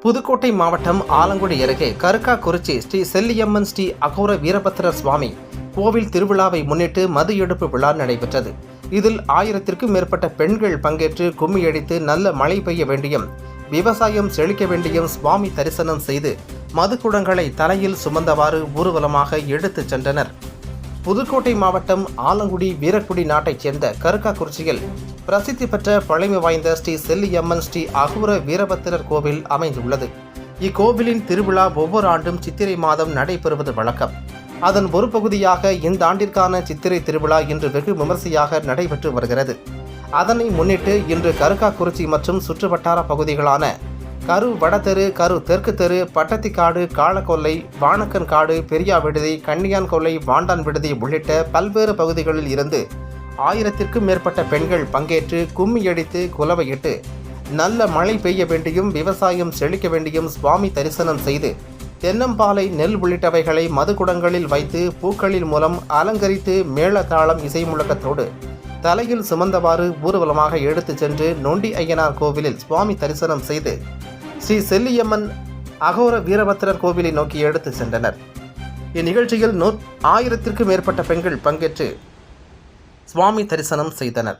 புதுக்கோட்டை மாவட்டம் ஆலங்குடி அருகே கருக்காக்குறிச்சி ஸ்ரீ செல்லியம்மன் ஸ்ரீ அகோர வீரபத்திர சுவாமி கோவில் திருவிழாவை முன்னிட்டு மது எடுப்பு விழா நடைபெற்றது. இதில் 1000க்கும் மேற்பட்ட பெண்கள் பங்கேற்று கும்மியடித்து நல்ல மழை பெய்ய வேண்டியும் விவசாயம் செழிக்க வேண்டியும் சுவாமி தரிசனம் செய்து மதுக்குடங்களை தலையில் சுமந்தவாறு ஊர்வலமாக எடுத்துச் சென்றனர். புதுக்கோட்டை மாவட்டம் ஆலங்குடி வீரக்குடி நாட்டைச் சேர்ந்த கருக்காக்குறிச்சியில் பிரசித்தி பெற்ற பழமை வாய்ந்த ஸ்ரீ செல்லியம்மன் ஸ்ரீ அகோர வீரபத்திரர் கோவில் அமைந்துள்ளது. இக்கோவிலின் திருவிழா ஒவ்வொரு ஆண்டும் சித்திரை மாதம் நடைபெறுவது வழக்கம். அதன் ஒரு பகுதியாக இந்த ஆண்டிற்கான சித்திரை திருவிழா இன்று வெகு விமர்சையாக நடைபெற்று வருகிறது. அதனை முன்னிட்டு இன்று கருக்காக்குறிச்சி மற்றும் சுற்றுவட்டார பகுதிகளான கரு வடதெரு, கரு தெற்கு தெரு, பட்டத்திக்காடு, காளக்கொல்லை, வானக்கன் காடு, பெரியா விடுதி, கன்னியான் கொல்லை, வாண்டான் விடுதி உள்ளிட்ட பல்வேறு பகுதிகளில் இருந்து 1000க்கும் மேற்பட்ட பெண்கள் பங்கேற்று கும்மியடித்து குலவையிட்டு நல்ல மழை பெய்ய வேண்டியும் விவசாயம் செழிக்க வேண்டியும் சுவாமி தரிசனம் செய்து தென்னம்பாலை, நெல் உள்ளிட்டவைகளை மதுகுடங்களில் வைத்து பூக்களின் மூலம் அலங்கரித்து மேளதாளம் இசை முழக்கத்தோடு தலையில் சுமந்தவாறு ஊர்வலமாக எடுத்துச் சென்று நொண்டி ஐயனார் கோவிலில் சுவாமி தரிசனம் செய்து ஸ்ரீ செல்லியம்மன் அகோர வீரபத்திரர் கோவிலை நோக்கி எடுத்துச் சென்றனர். இந்நிகழ்ச்சியில் 1000க்கும் மேற்பட்ட பெண்கள் பங்கேற்று சுவாமி தரிசனம் செய்தனர்.